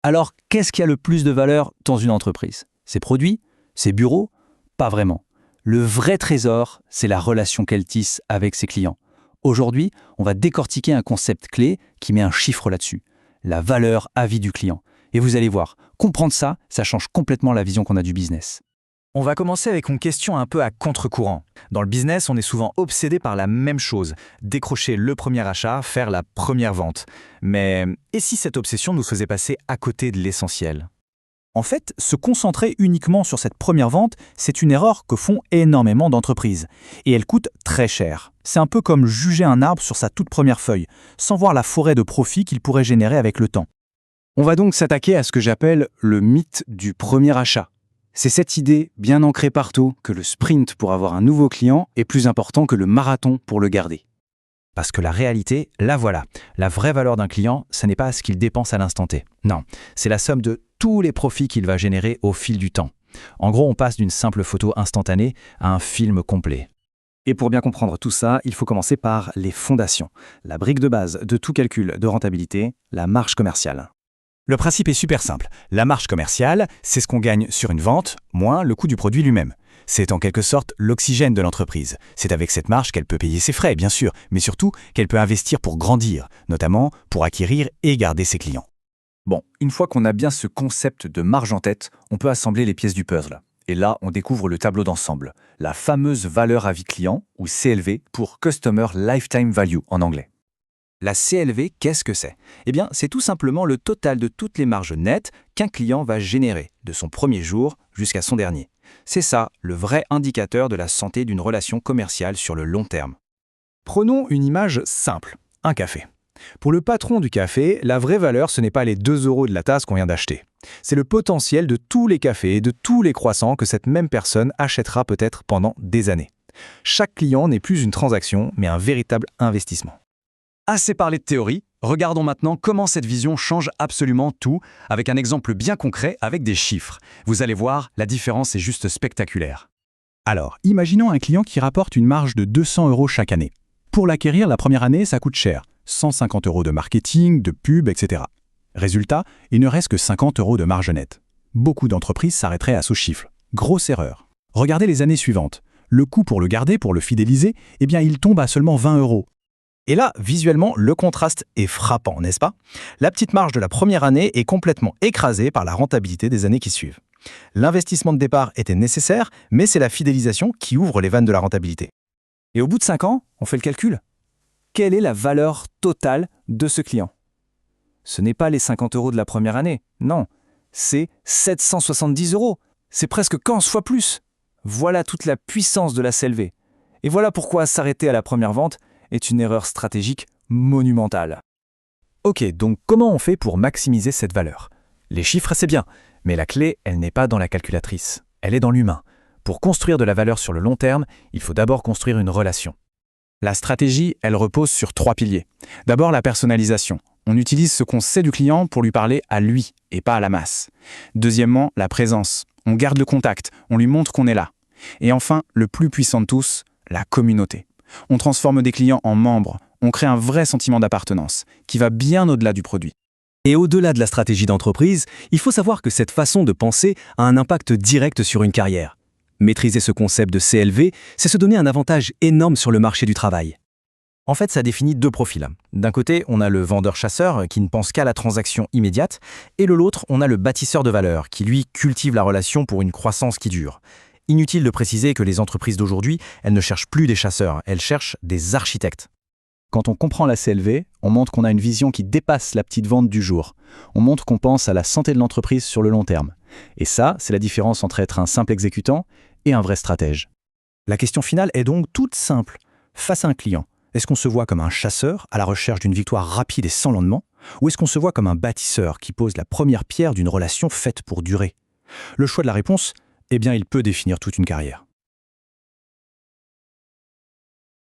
Alors, qu'est-ce qui a le plus de valeur dans une entreprise? Ses produits? Ses bureaux? Pas vraiment. Le vrai trésor, c'est la relation qu'elle tisse avec ses clients. Aujourd'hui, on va décortiquer un concept clé qui met un chiffre là-dessus. La valeur à vie du client. Et vous allez voir, comprendre ça, ça change complètement la vision qu'on a du business. On va commencer avec une question un peu à contre-courant. Dans le business, on est souvent obsédé par la même chose, décrocher le premier achat, faire la première vente. Mais et si cette obsession nous faisait passer à côté de l'essentiel? En fait, se concentrer uniquement sur cette première vente, c'est une erreur que font énormément d'entreprises. Et elle coûte très cher. C'est un peu comme juger un arbre sur sa toute première feuille, sans voir la forêt de profit qu'il pourrait générer avec le temps. On va donc s'attaquer à ce que j'appelle le mythe du premier achat. C'est cette idée, bien ancrée partout, que le sprint pour avoir un nouveau client est plus important que le marathon pour le garder. Parce que la réalité, la voilà. La vraie valeur d'un client, ce n'est pas ce qu'il dépense à l'instant T. Non, c'est la somme de tous les profits qu'il va générer au fil du temps. En gros, on passe d'une simple photo instantanée à un film complet. Et pour bien comprendre tout ça, il faut commencer par les fondations. La brique de base de tout calcul de rentabilité, la marge commerciale. Le principe est super simple. La marge commerciale, c'est ce qu'on gagne sur une vente, moins le coût du produit lui-même. C'est en quelque sorte l'oxygène de l'entreprise. C'est avec cette marge qu'elle peut payer ses frais, bien sûr, mais surtout qu'elle peut investir pour grandir, notamment pour acquérir et garder ses clients. Bon, une fois qu'on a bien ce concept de marge en tête, on peut assembler les pièces du puzzle. Et là, on découvre le tableau d'ensemble, la fameuse valeur à vie client, ou CLV, pour Customer Lifetime Value en anglais. La CLV, qu'est-ce que c'est? Eh bien, c'est tout simplement le total de toutes les marges nettes qu'un client va générer, de son premier jour jusqu'à son dernier. C'est ça, le vrai indicateur de la santé d'une relation commerciale sur le long terme. Prenons une image simple, un café. Pour le patron du café, la vraie valeur, ce n'est pas les 2 € de la tasse qu'on vient d'acheter. C'est le potentiel de tous les cafés et de tous les croissants que cette même personne achètera peut-être pendant des années. Chaque client n'est plus une transaction, mais un véritable investissement. Assez parlé de théorie, regardons maintenant comment cette vision change absolument tout, avec un exemple bien concret avec des chiffres. Vous allez voir, la différence est juste spectaculaire. Alors, imaginons un client qui rapporte une marge de 200 € chaque année. Pour l'acquérir, la première année, ça coûte cher. 150 € de marketing, de pub, etc. Résultat, il ne reste que 50 € de marge nette. Beaucoup d'entreprises s'arrêteraient à ce chiffre. Grosse erreur. Regardez les années suivantes. Le coût pour le garder, pour le fidéliser, eh bien, il tombe à seulement 20 €. Et là, visuellement, le contraste est frappant, n'est-ce pas? La petite marge de la première année est complètement écrasée par la rentabilité des années qui suivent. L'investissement de départ était nécessaire, mais c'est la fidélisation qui ouvre les vannes de la rentabilité. Et au bout de 5 ans, on fait le calcul. Quelle est la valeur totale de ce client? Ce n'est pas les 50 € de la première année, non, c'est 770 €. C'est presque 15 fois plus. Voilà toute la puissance de la CLV. Et voilà pourquoi s'arrêter à la première vente est une erreur stratégique monumentale. Ok, donc comment on fait pour maximiser cette valeur? Les chiffres, c'est bien, mais la clé, elle n'est pas dans la calculatrice, elle est dans l'humain. Pour construire de la valeur sur le long terme, il faut d'abord construire une relation. La stratégie, elle repose sur 3 piliers. D'abord, la personnalisation. On utilise ce qu'on sait du client pour lui parler à lui et pas à la masse. Deuxièmement, la présence. On garde le contact, on lui montre qu'on est là. Et enfin, le plus puissant de tous, la communauté. On transforme des clients en membres, on crée un vrai sentiment d'appartenance, qui va bien au-delà du produit. Et au-delà de la stratégie d'entreprise, il faut savoir que cette façon de penser a un impact direct sur une carrière. Maîtriser ce concept de CLV, c'est se donner un avantage énorme sur le marché du travail. En fait, ça définit 2 profils. D'un côté, on a le vendeur-chasseur qui ne pense qu'à la transaction immédiate, et de l'autre, on a le bâtisseur de valeur qui, lui, cultive la relation pour une croissance qui dure. Inutile de préciser que les entreprises d'aujourd'hui, elles ne cherchent plus des chasseurs, elles cherchent des architectes. Quand on comprend la CLV, on montre qu'on a une vision qui dépasse la petite vente du jour. On montre qu'on pense à la santé de l'entreprise sur le long terme. Et ça, c'est la différence entre être un simple exécutant et un vrai stratège. La question finale est donc toute simple. Face à un client, est-ce qu'on se voit comme un chasseur à la recherche d'une victoire rapide et sans lendemain, ou est-ce qu'on se voit comme un bâtisseur qui pose la première pierre d'une relation faite pour durer? Le choix de la réponse, eh bien, il peut définir toute une carrière.